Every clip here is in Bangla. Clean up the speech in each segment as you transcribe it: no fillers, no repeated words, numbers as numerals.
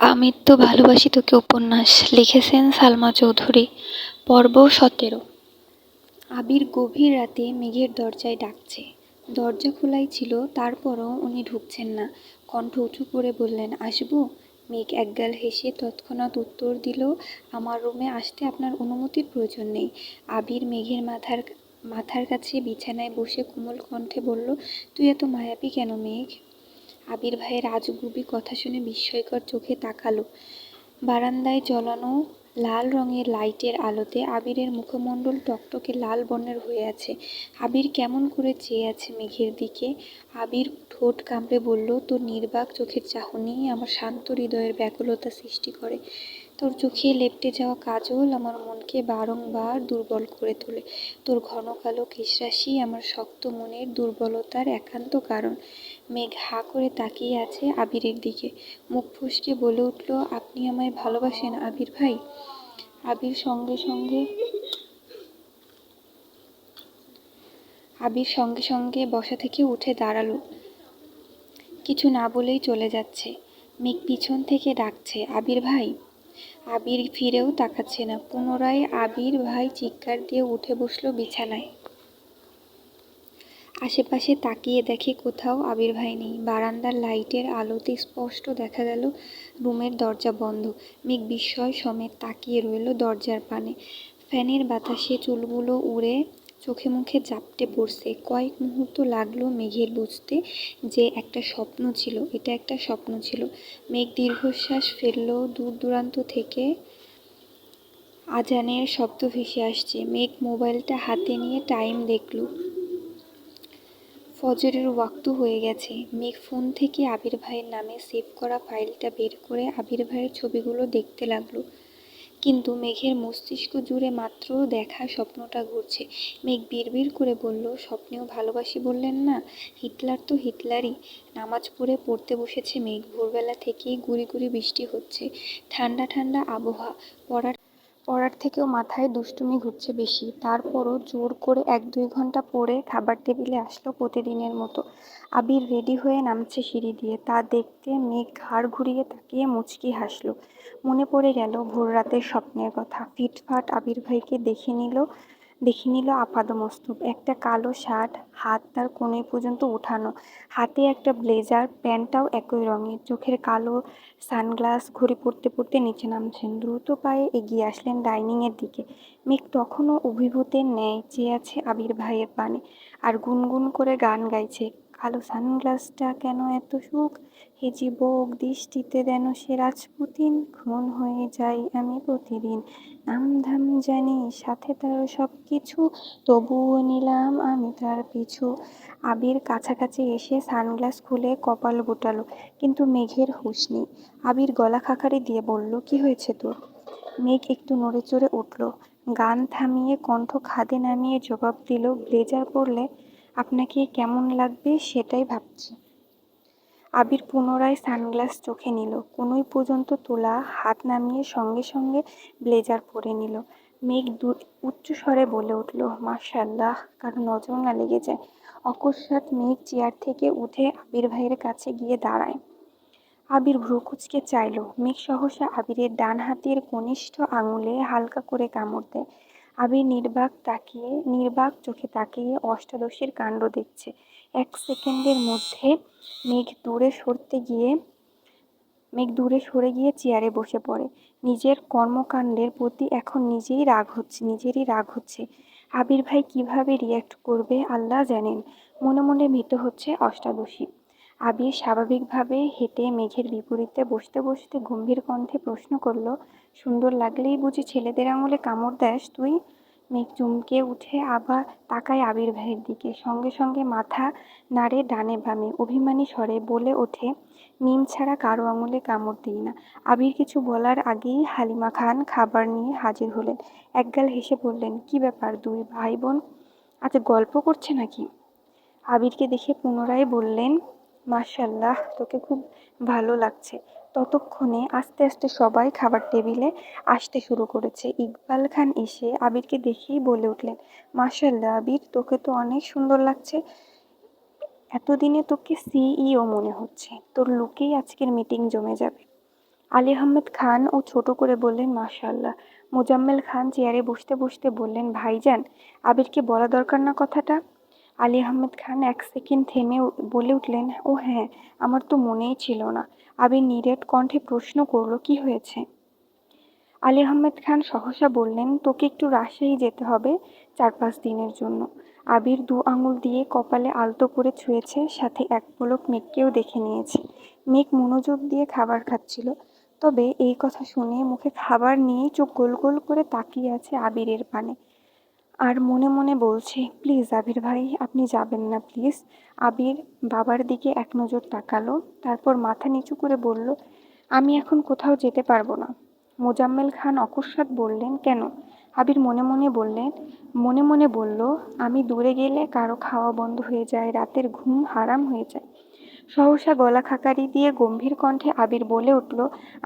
আমির তো ভালোবাসি তোকে উপন্যাস লিখেছেন সালমা চৌধুরী। পর্ব 17। আবির গভীর রাতে মেঘের দরজায় ডাকছে। দরজা খোলাই ছিল, তারপরও উনি ঢুকছেন না। কণ্ঠ উঁচু করে বললেন, আসবো? মেঘ একগাল হেসে তৎক্ষণাৎ উত্তর দিল, আমার রুমে আসতে আপনার অনুমতির প্রয়োজন নেই। আবির মেঘের মাথার কাছে বিছানায় বসে কোমল কণ্ঠে বলল, তুই এত মায়াবী কেন মেঘ? আবির ভাইয়ের আজগুবি কথা শুনে বিস্ময়কর চোখে তাকালো। বারান্দায় জ্বলানো লাল রঙের লাইটের আলোতে আবিরের মুখমণ্ডল টকটকে লাল বর্ণের হয়ে আছে। আবির কেমন করে চেয়ে আছে মেঘের দিকে। আবির ঠোঁট কামড়ে বলল, তোর নির্বাক চোখের চাহনি আমার শান্ত হৃদয়ের ব্যাকুলতা সৃষ্টি করে। তোর চোখে লেপ্টে যাওয়া কাজল আমার মনকে বারংবার দুর্বল করে তোলে। তোর ঘন কালো কেশরাশি আমার শক্ত মনের দুর্বলতার একান্ত কারণ। মেঘ হাঁ করে তাকিয়ে আছে আবিরের দিকে। মুখ ফসকে বলে উঠল, আপনি আমায় ভালোবাসেন আবির ভাই? আবির সঙ্গে সঙ্গে বসা থেকে উঠে দাঁড়ালো। কিছু না বলেই চলে যাচ্ছে। মেঘ পিছন থেকে ডাকছে, আবির ভাই। আবির ফিরেও তাকাচ্ছে না। পুনরায় আবির ভাই চিৎকার দিয়ে উঠে বসল বিছানায়। আশেপাশে তাকিয়ে দেখে কোথাও আবির ভাই নেই। বারান্দার লাইটের আলোতে স্পষ্ট দেখা গেল রুমের দরজা বন্ধ। মেঘ বিস্ময় সমেত তাকিয়ে রইল দরজার পানে। ফ্যানের বাতাসে চুলগুলো উড়ে চোখে মুখে জাপটে পড়ছে। কয়েক মুহূর্ত লাগলো মেঘের বুঝতে যে এটা একটা স্বপ্ন ছিল। মেঘ দীর্ঘশ্বাস ফেলল। দূর দূরান্ত থেকে আজানের শব্দ ভেসে আসছে। মেঘ মোবাইলটা হাতে নিয়ে টাইম দেখল। ফজরের ওয়াক্ত হয়ে গেছে। মেঘ ফোন থেকে আবির ভাইয়ের নামে সেভ করা ফাইলটা বের করে আবির ভাইয়ের ছবিগুলো দেখতে লাগলো। কিন্তু মেঘের মস্তিষ্ক জুড়ে মাত্র দেখা স্বপ্নটা ঘুরছে। মেঘ বিড়বিড় করে বলল, স্বপ্নেও ভালোবাসি বললেন না? হিটলার তো হিটলারই। নামাজ পড়তে বসেছে মেঘ। ভোরবেলা থেকেই গুড়ি গুড়ি বৃষ্টি হচ্ছে। ঠান্ডা ঠান্ডা আবহাওয়া। পড়ার থেকেও মাথায় দুষ্টুমি ঘুরছে বেশি। তারপরও জোর করে 1-2 ঘন্টা পড়ে খাবার টেবিলে আসলো প্রতিদিনের মতো। আবির রেডি হয়ে নামছে সিঁড়ি দিয়ে। তা দেখতে মেঘ ঘাড় ঘুরিয়ে তাকিয়ে মুচকি হাসলো। মনে পড়ে গেল ভোর রাতের স্বপ্নের কথা। ফিটফাট আবির ভাইকে দেখে নিল আপাদমস্তক। একটা কালো শার্ট, হাত তার কোণে পর্যন্ত উঠানো, হাতে একটা ব্লেজার, প্যান্টটাও একই রঙের। চোখের কালো সানগ্লাস। ঘড়ি পড়তে পড়তে নিচে নামছেন। দ্রুত পায়ে এগিয়ে আসলেন ডাইনিংয়ের দিকে। মেঘ তখনও অভিভূতের ন্যায় চেয়ে আছে আবির ভাইয়ের পানে, আর গুনগুন করে গান গাইছে। কালো সানগ্লাসটা কেন এত সুখ, হে যুবক দৃষ্টিতে যেন সে রাজপুতিন, খুন হয়ে যাই আমি প্রতিদিন, নামধাম জানি সাথে তার সব কিছু, তবুও নিলাম আমি তার পিছু। আবির কাছাকাছি এসে সানগ্লাস খুলে কপাল গোটালো, কিন্তু মেঘের হুঁশ নেই। আবির গলা খাকারি দিয়ে বলল, কি হয়েছে তোর? মেঘ একটু নড়ে চড়ে উঠল। গান থামিয়ে কণ্ঠ খাদে নামিয়ে জবাব দিল, ব্লেজার পরলে আপনাকে কেমন লাগবে সেটাই ভাবছি। আবির পুনরায় সানগ্লাস চোখে নিল। কনুই পর্যন্ত তোলা হাত নামিয়ে সঙ্গে সঙ্গে ব্লেজার পরে নিল। মেঘ উচ্চস্বরে বলে উঠল, মাশাআল্লাহ, কারো নজর না লেগে যায়। অকস্মাৎ মেঘ চেয়ার থেকে উঠে আবির ভাইয়ের কাছে গিয়ে দাঁড়ায়। আবির ভ্রু কুঁচকে চাইল। মেঘ সহসা আবিরের ডান হাতের কনিষ্ঠ আঙুলে হালকা করে কামড় দেয়। আবির নির্বাক চোখে তাকিয়ে অষ্টাদশীর কাণ্ড দেখছে। 1 সেকেন্ডের মধ্যে মেঘ দূরে সরে গিয়ে চেয়ারে বসে পড়ে। নিজের কর্মকাণ্ডের প্রতি এখন নিজেরই রাগ হচ্ছে। আবির ভাই কিভাবে রিয়্যাক্ট করবে আল্লাহ জানেন। মনে মনে ভীত হচ্ছে অষ্টাদশী। আবির স্বাভাবিকভাবে হেঁটে মেঘের বিপরীতে বসতে বসতে গম্ভীর কণ্ঠে প্রশ্ন করল, সুন্দর লাগলেই বুঝি ছেলেদের আঙুলে কামড় দেস তুই? মেঘ চমকে উঠে আবার তাকায় আবির ভাইয়ের দিকে। সঙ্গে সঙ্গে মাথা নাড়ে ডানে বামে। অভিমানী স্বরে বলে ওঠে, মিম ছাড়া কারো আঙুলে কামড় দিই না। আবির কিছু বলার আগেই হালিমা খান খাবার নিয়ে হাজির হলেন। একগাল হেসে বললেন, কি ব্যাপার, 2 ভাই বোন আজ গল্প করছে নাকি? আবিরকে দেখে পুনরায় বললেন, মাশাআল্লাহ, তোকে খুব ভালো লাগছে। ততক্ষণে আস্তে আস্তে সবাই খাবার টেবিলে আসতে শুরু করেছে। ইকবাল খান এসে আবিরকে দেখেই বলে উঠলেন, মাশাআল্লাহ আবির, তোকে তো অনেক সুন্দর লাগছে। এতদিনে তোকে সিইও মনে হচ্ছে। তোর লুকেই আজকের মিটিং জমে যাবে। আলী আহমেদ খান ও ছোট করে বললেন, মাশাআল্লাহ। মোজাম্মেল খান চেয়ারে বসতে বসতে বললেন, ভাইজান, আবিরকে বলা দরকার না কথাটা? আলী আহমেদ খান এক সেকেন্ড থেমে বলে উঠলেন, ও হ্যাঁ, আমার তো মনেই ছিল না। আবির নিরেট কণ্ঠে প্রশ্ন করলো, কি হয়েছে? আলী আহমেদ খান সহসা বললেন, তোকে একটু রাজশাহী যেতে হবে 4-5 দিনের জন্য। আবির 2 আঙুল দিয়ে কপালে আলতো করে ছুঁয়েছে, সাথে এক পলক মেঘকেও দেখে নিয়েছে। মেঘ মনোযোগ দিয়ে খাবার খাচ্ছিল, তবে এই কথা শুনে মুখে খাবার নিয়েই চোখ গোল গোল করে তাকিয়ে আছে আবিরের পানে। আর মনে মনে বলছে, প্লিজ আবির ভাই, আপনি যাবেন না প্লিজ। আবির বাবার দিকে এক নজর তাকালো, তারপর মাথা নিচু করে বলল, আমি এখন কোথাও যেতে পারবো না। মোজাম্মেল খান অকস্মাৎ বললেন, কেন? আবির মনে মনে বলল, আমি দূরে গেলে কারো খাওয়া বন্ধ হয়ে যায়, রাতের ঘুম হারাম হয়ে যায়। সহসা গলা খাকারি দিয়ে গম্ভীর কণ্ঠে আবির বলে উঠল,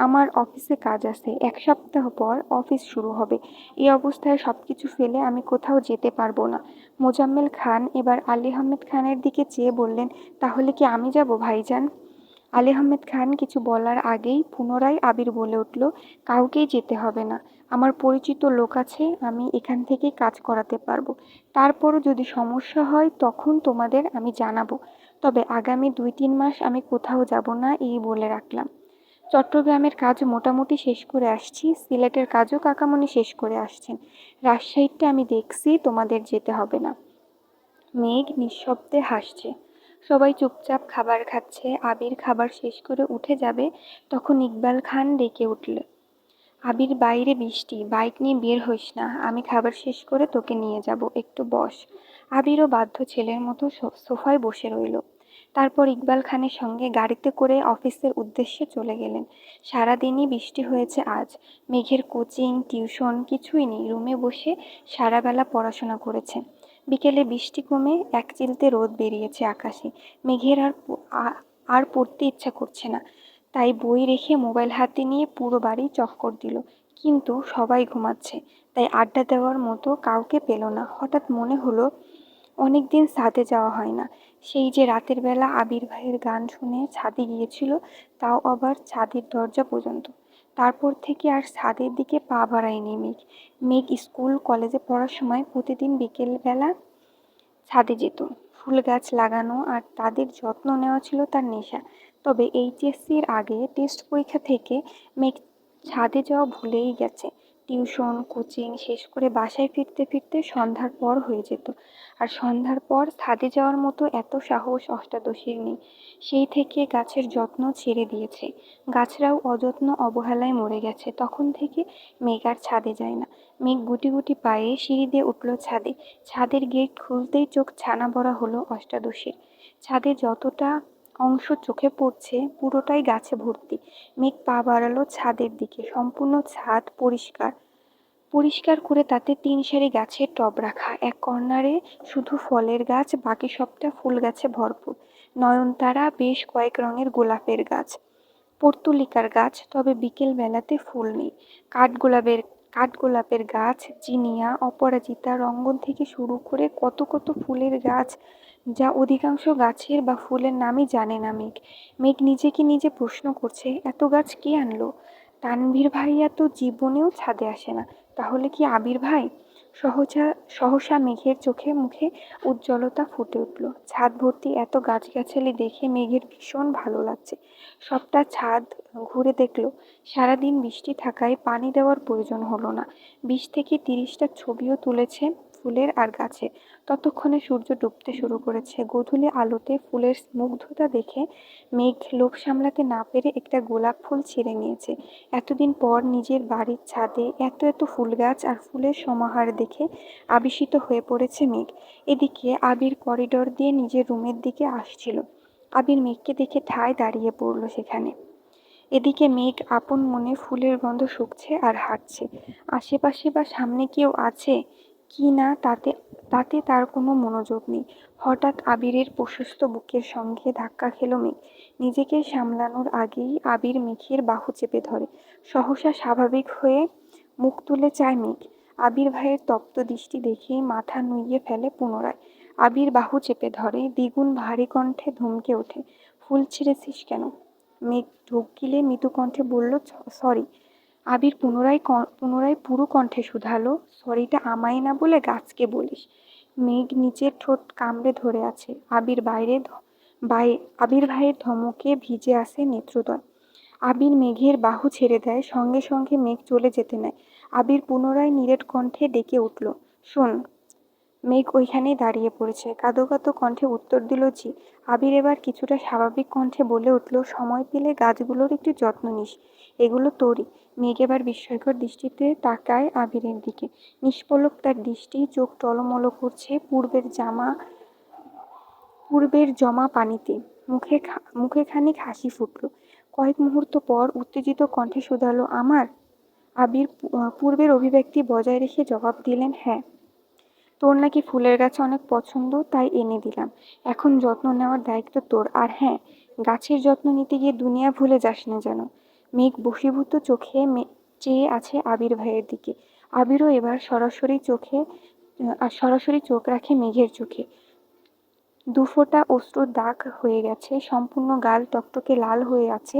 আমার অফিসে কাজ আছে, 1 সপ্তাহ পর অফিস শুরু হবে। এই অবস্থায় সবকিছু ফেলে আমি কোথাও যেতে পারবো না। মোজাম্মেল খান এবার আলী আহমেদ খানের দিকে চেয়ে বললেন, তাহলে কি আমি যাব ভাইজান? আলী আহমেদ খান কিছু বলার আগেই পুনরায় আবির বলে উঠল, কাউকেই যেতে হবে না। আমার পরিচিত লোক আছে, আমি এখান থেকেই কাজ করাতে পারবো। তারপরও যদি সমস্যা হয় তখন তোমাদের আমি জানাবো। তবে আগামী 2-3 মাস আমি কোথাও যাব না, এই বলে রাখলাম। চট্টগ্রামের কাজ মোটামুটি শেষ করে আসছি, সিলেটের কাজও কাকামণি শেষ করে আসছেন। রাজশাহীতে আমি দেখছি, তোমাদের যেতে হবে না। মেঘ নিঃশব্দে হাসছে। সবাই চুপচাপ খাবার খাচ্ছে। আবির খাবার শেষ করে উঠে যাবে, তখন ইকবাল খান ডেকে উঠল, আবির, বাইরে বৃষ্টি, বাইক নিয়ে বের হইস না, আমি খাবার শেষ করে তোকে নিয়ে যাব, একটু বস। আবিরও বাধ্য ছেলের মতো সোফায় বসে রইল। তারপর ইকবাল খানের সঙ্গে গাড়িতে করে অফিসের উদ্দেশ্যে চলে গেলেন। সারাদিনই বৃষ্টি হয়েছে আজ। মেঘের কোচিং টিউশন কিছুই নেই, রুমে বসে সারা বেলা পড়াশোনা করেছে। বিকেলে বৃষ্টি কমে একচিলতে রোদ বেরিয়েছে আকাশে। মেঘের আর পড়তে ইচ্ছা করছে না, তাই বই রেখে মোবাইল হাতে নিয়ে পুরো বাড়ি চক্কর দিল। কিন্তু সবাই ঘুমাচ্ছে, তাই আড্ডা দেওয়ার মতো কাউকে পেল না। হঠাৎ মনে হলো, অনেকদিন ছাদে যাওয়া হয় না। সেই যে রাতের বেলা আবির ভাইয়ের গান শুনে ছাদে গিয়েছিল, তাও আবার ছাদের দরজা পর্যন্ত। তারপর থেকে আর ছাদের দিকে পা বাড়ায়নি মেঘ। মেঘ স্কুল কলেজে পড়ার সময় প্রতিদিন বিকেলবেলা ছাদে যেত। ফুল গাছ লাগানো আর তাদের যত্ন নেওয়া ছিল তার নেশা। তবে এইচএসসির আগে টেস্ট পরীক্ষা থেকে মেঘ ছাদে যাওয়া ভুলেই গেছে। টিউশন কোচিং শেষ করে বাসায় ফিরতে ফিরতে সন্ধ্যার পর হয়ে যেত। আর সন্ধ্যার পর ছাদে যাওয়ার মতো এত সাহস অষ্টাদশীর নেই। সেই থেকে গাছের যত্ন ছেড়ে দিয়েছে। গাছরাও অযত্ন অবহেলায় মরে গেছে। তখন থেকে মেঘ আর ছাদে যায় না। মেঘ গুটি গুটি পায়ে সিঁড়ি দিয়ে উঠল ছাদে। ছাদের গেট খুলতেই চোখ ছানা বড়া হলো অষ্টাদশীর। ছাদে যতটা অংশ চোখে পড়ছে পুরোটাই গাছে ভর্তি। মেঘ পা বাড়ালো ছাদের দিকে। সম্পূর্ণ ছাদ পরিষ্কার পরিষ্কার করে তাতে 3 সারি গাছের টব রাখা। এক কর্নারে শুধু ফলের গাছ, বাকি সবটা ফুল গাছে ভরপুর। নয়নতারা, বেশ কয়েক রঙের গোলাপের গাছ, পর্তুলিকার গাছ, তবে বিকেল বেলাতে ফুল নেই। কাঠগোলাপের কাঠগোলাপের গাছ, জিনিয়া, অপরাজিতা, রঙ্গন থেকে শুরু করে কত কত ফুলের গাছ, যা অধিকাংশ গাছের বা ফুলের নামই জানে না মেঘ। মেঘ নিজেকে নিজে প্রশ্ন করছে, এত গাছ কে আনলো? তানভীর ভাইয়া তো জীবনেও ছাদে আসে না, তাহলে কি আবির ভাই? সহসা সহসা মেঘের চোখে মুখে উজ্জ্বলতা ফুটে উঠল। ছাদ ভর্তি এত গাছগাছালি দেখে মেঘের ভীষণ ভালো লাগছে। সবটা ছাদ ঘুরে দেখলো। সারাদিন বৃষ্টি থাকায় পানি দেওয়ার প্রয়োজন হলো না। 20 থেকে 30টা ছবিও তুলেছে ফুলের আর গাছের। ততক্ষণে সূর্য ডুবতে শুরু করেছে। গোধূলি আলোতে ফুলের মুগ্ধতা দেখে মেঘ লোভ সামলাতে না পেরে একটা গোলাপ ফুল ছিঁড়ে নিয়েছে। এতদিন পর নিজের বাড়ির ছাদে এত এত ফুল গাছ আর ফুলের সমাহার দেখে আবিষ্মিত হয়ে পড়েছে মেঘ। এদিকে আবির করিডোর দিয়ে নিজের রুমের দিকে আসছিল। আবির মেঘকে দেখে ঠায় দাঁড়িয়ে পড়ল সেখানে। এদিকে মেঘ আপন মনে ফুলের গন্ধ শুঁকছে আর হাঁটছে। আশেপাশে বা সামনে কেউ আছে কি না তাতে তাতে তার কোনো মনোযোগ নেই। হঠাৎ আবিরের প্রশস্ত বুকের সঙ্গে ধাক্কা খেল মেঘ। নিজেকে সামলানোর আগেই আবির মেঘের বাহু চেপে ধরে। সহসা স্বাভাবিক হয়ে মুখ তুলে চায় মেঘ। আবির ভাইয়ের তপ্ত দৃষ্টি দেখেই মাথা নুইয়ে ফেলে পুনরায়। আবির বাহু চেপে ধরে, দ্বিগুণ ভারী কণ্ঠে ধমকে ওঠে, ফুল ছিঁড়েছিস কেন? মেঘ ঢোক গিলে মৃদু কণ্ঠে বলল, সরি। আবির পুনরায় পুরো কণ্ঠে শুধালো, সরিটা আমায় না বলে গাছকে বলিস। মেঘ নিচের ঠোঁট কামড়ে ধরে আছে। আবির ভাইয়ের ধমকে ভিজে আসে নেত্রদ্বয়। আবির মেঘের বাহু ছেড়ে দেয়, সঙ্গে সঙ্গে মেঘ চলে যেতে নেয়। আবির পুনরায় নিরেট কণ্ঠে ডেকে উঠল, শোন। মেঘ ওইখানেই দাঁড়িয়ে পড়েছে, কাঁদো কাঁদো কণ্ঠে উত্তর দিল, জি। আবির এবার কিছুটা স্বাভাবিক কণ্ঠে বলে উঠল, সময় পেলে গাছগুলোর একটু যত্ন নিস, এগুলো তোরই। মেঘ এবার বিস্ময়কর দৃষ্টিতে তাকায় আবিরের দিকে। নিষ্পলক তার দৃষ্টি, চোখ টলমল করছে পূর্বের জমা পানিতে। মুখে খানিক হাসি ফুটল। কয়েক মুহূর্ত পর উত্তেজিত কণ্ঠে শুধালো, আমার? আবির পূর্বের অভিব্যক্তি বজায় রেখে জবাব দিলেন, হ্যাঁ। তোর নাকি ফুলের গাছ অনেক পছন্দ, তাই এনে দিলাম। এখন যত্ন নেওয়ার দায়িত্ব তোর। আর হ্যাঁ, গাছের যত্ন নিতে গিয়ে দুনিয়া ভুলে যাস না যেন। মেঘ বশীভূত চোখে চেয়ে আছে আবির ভাইয়ের দিকে। আবিরও এবার সরাসরি চোখ রাখে মেঘের চোখে। দুফোঁটা অশ্রুর দাগ হয়ে গেছে, সম্পূর্ণ গাল টকটকে লাল হয়ে আছে,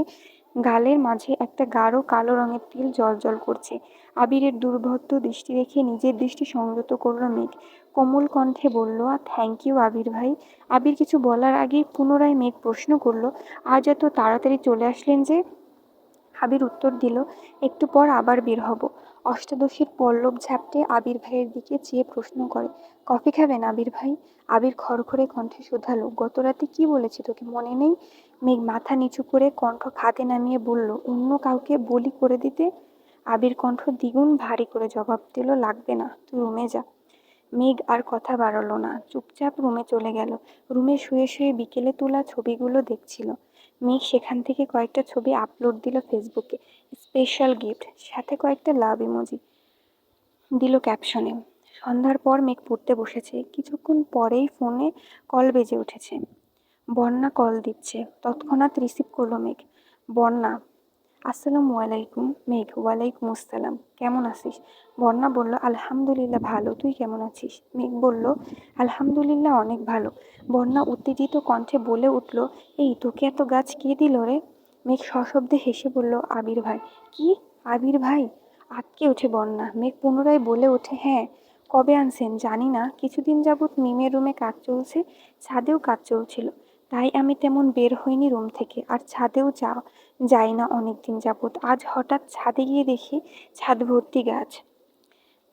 গালের মাঝে একটা গাঢ় কালো রঙের তিল জ্বলজ্বল করছে। আবিরের দুর্বোধ্য দৃষ্টি দেখে নিজের দৃষ্টি সংযত করল মেঘ। কোমল কণ্ঠে বলল, থ্যাংক ইউ আবির ভাই। আবির কিছু বলার আগেই পুনরায় মেঘ প্রশ্ন করল, আজ এত তাড়াতাড়ি চলে আসলেন যে? আবির উত্তর দিল, একটু পর আবার বের হব। অষ্টাদশীর পল্লব ঝাপটে আবির ভাইয়ের দিকে চেয়ে প্রশ্ন করে, কফি খাবেন আবির ভাই? আবির খড়খড়ে কণ্ঠে শোধালো, গত রাতে কি বলেছি তোকে মনে নেই? মেঘ মাথা নিচু করে কণ্ঠ খাতে নামিয়ে বলল, অন্য কাউকে বলি করে দিতে। আবির কণ্ঠ দ্বিগুণ ভারী করে জবাব দিল, লাগবে না, তুই রুমে যা। মেঘ আর কথা বাড়ালো না, চুপচাপ রুমে চলে গেল। রুমে শুয়ে শুয়ে বিকেলে তোলা ছবিগুলো দেখছিল। মেঘ সেখান থেকে কয়েকটা ছবি আপলোড দিল ফেসবুকে, স্পেশাল গিফট, সাথে কয়েকটা লাভ ইমোজি দিল ক্যাপশনে। সন্ধ্যার পর মেঘ পড়তে বসেছে, কিছুক্ষণ পরেই ফোনে কল বেজে উঠেছে। বন্যা কল দিচ্ছে। তৎক্ষণাৎ রিসিভ করলো মেঘ। বন্যা, আসসালামু আলাইকুম। মেঘ, ওয়ালাইকুম আসসালাম, কেমন আছিস? বন্যা বলল, আলহামদুলিল্লাহ ভালো, তুই কেমন আছিস? মেঘ বলল, আলহামদুলিল্লাহ অনেক ভালো। বন্যা উত্তেজিত কণ্ঠে বলে উঠল, এই তোকে এত গাছ কে দিল রে? মেঘ সশব্দে হেসে বলল, আবির ভাই। কি? আবির ভাই? আঁতকে ওঠে বন্যা। মেঘ পুনরায় বলে ওঠে, হ্যাঁ। কবে আনছেন জানি না, কিছুদিন যাবৎ মিমের রুমে কাজ চলছে, ছাদেও কাজ চলছিল, তাই আমি তেমন বের হইনি রুম থেকে, আর ছাদেও যাই না অনেকদিন যাবৎ। আজ হঠাৎ ছাদে গিয়ে দেখি ছাদ ভর্তি গাছ,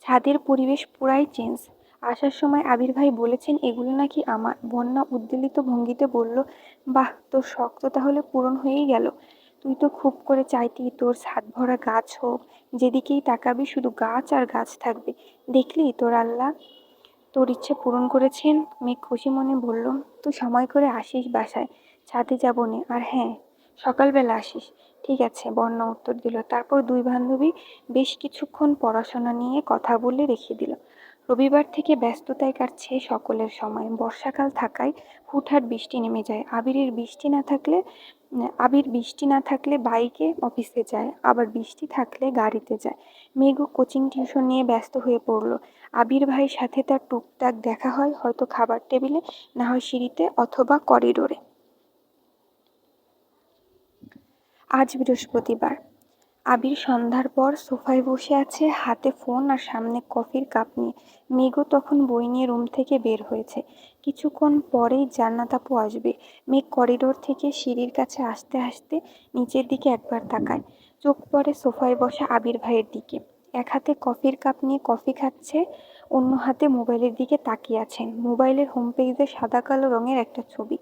ছাদের পরিবেশ পুরাই চেঞ্জ। আসার সময় আবির ভাই বলেছেন এগুলো নাকি আমার। বন্যা উদ্বেলিত ভঙ্গিতে বলল, বাহ, তোর শখ তো তাহলে পূরণ হয়েই গেল। তুই তো খুব করে চাইতি তোর ছাদ ভরা গাছ হোক, যেদিকেই তাকাবি শুধু গাছ আর গাছ থাকবে। দেখলি তোর আল্লাহ তোর ইচ্ছে পূরণ করেছেন। মেঘ খুশি মনে বলল, তুই সময় করে আসিস বাসায়, ছাদে যাবো নে। আর হ্যাঁ, সকালবেলা আসিস। ঠিক আছে, বন্যা উত্তর দিল। তারপর দুই বান্ধবী বেশ কিছুক্ষণ পড়াশোনা নিয়ে কথা বলে রেখে দিল। রবিবার থেকে ব্যস্ততায় কাটছে সকলের সময়। বর্ষাকাল থাকায় হুটহাট বৃষ্টি নেমে যায়। আবির বৃষ্টি না থাকলে বাইকে অফিসে যায়, আবার বৃষ্টি থাকলে গাড়িতে যায়। মেঘও কোচিং টিউশন নিয়ে ব্যস্ত হয়ে পড়ল। আবির ভাইয়ের সাথে তার টুকটাক দেখা হয়, হয়তো খাবার টেবিলে, না হয় সিঁড়িতে অথবা করিডোরে। আজ বৃহস্পতিবার। আবির সন্ধ্যার পর সোফায় বসে আছে, হাতে ফোন আর সামনে কফির কাপ নিয়ে। মেঘও তখন বই নিয়ে রুম থেকে বের হয়েছে। কিছুক্ষণ পরেই জান্নাত আপু আসবে। মেঘ করিডোর থেকে সিঁড়ির কাছে আসতে আসতে নিচের দিকে একবার তাকায়। চোখ পড়ে সোফায় বসা আবির ভাইয়ের দিকে। এক হাতে কফির কাপ নিয়ে কফি খাচ্ছে, অন্য হাতে মোবাইলের দিকে তাকিয়ে আছেন। মোবাইলের হোম পেজে সাদা কালো রঙের একটা ছবি।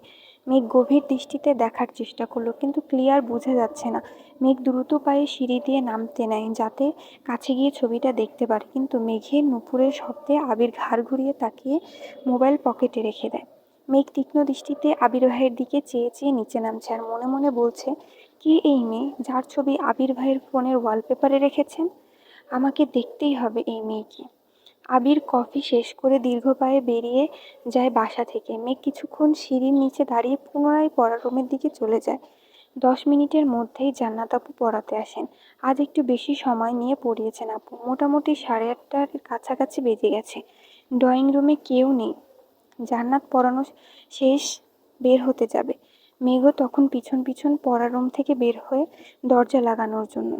মেঘ গভীর দৃষ্টিতে দেখার চেষ্টা করলো, কিন্তু ক্লিয়ার বোঝা যাচ্ছে না। মেঘ দ্রুত পায়ে সিঁড়ি দিয়ে নামতে নেয়, যাতে কাছে গিয়ে ছবিটা দেখতে পারে, কিন্তু মেঘের নুপুরের শব্দে আবির ঘাড় ঘুরিয়ে তাকিয়ে মোবাইল পকেটে রেখে দেয়। মেঘ তীক্ষ্ণ দৃষ্টিতে আবির ভাইয়ের দিকে চেয়ে চেয়ে নিচে নামছে, আর মনে মনে বলছে, কি এই মেয়ে, যার ছবি আবির ভাইয়ের ফোনের ওয়ালপেপারে রেখেছেন? আমাকে দেখতেই হবে এই মেয়েকে। আবির কফি শেষ করে দীর্ঘ পায়ে বেরিয়ে যায় বাসা থেকে। মেঘ কিছুক্ষণ সিঁড়ির নিচে দাঁড়িয়ে পুনরায় পড়ার রুমের দিকে চলে যায়। 10 মিনিটের মধ্যেই জান্নাত আপু পড়াতে আসেন। আজ একটু বেশি সময় নিয়ে পড়িয়েছেন আপু। মোটামুটি 8:30টার কাছাকাছি বেজে গেছে। ড্রয়িং রুমে কেউ নেই। জান্নাত পড়ানো শেষ বের হতে যাবে। মেঘও তখন পিছন পিছন পড়ার রুম থেকে বের হয়ে দরজা লাগানোর জন্য।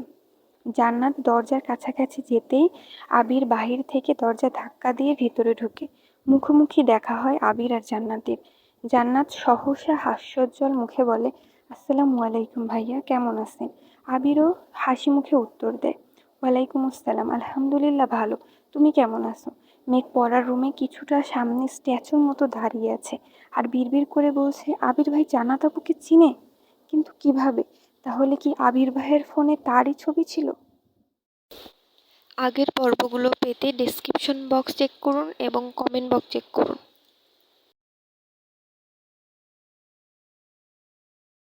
জান্নাত দরজার কাছাকাছি যেতেই আবির বাহির থেকে দরজা ধাক্কা দিয়ে ভেতরে ঢোকে। মুখোমুখি দেখা হয় আবির আর জান্নাতের। জান্নাত সহসা হাস্যোজ্জ্বল মুখে বলে, আসসালামু আলাইকুম ভাইয়া, কেমন আছেন? আবিরও হাসি মুখে উত্তর দেয়, ওয়ালাইকুম আসসালাম, আলহামদুলিল্লাহ ভালো। তুমি কেমন আছো? মেঘ পড়ার রুমে কিছুটা সামনে স্ট্যাচুর মতো দাঁড়িয়ে আছে আর বিড়বিড় করে বলছে, আবির ভাই জান্নাত আপুকে চিনে? কিন্তু কিভাবে? তাহলে কি আবির ভাইয়ের ফোনে তারই ছবি ছিল? আগের পর্বগুলো পেতে ডেসক্রিপশন বক্স চেক করুন এবং কমেন্ট বক্স চেক করুন।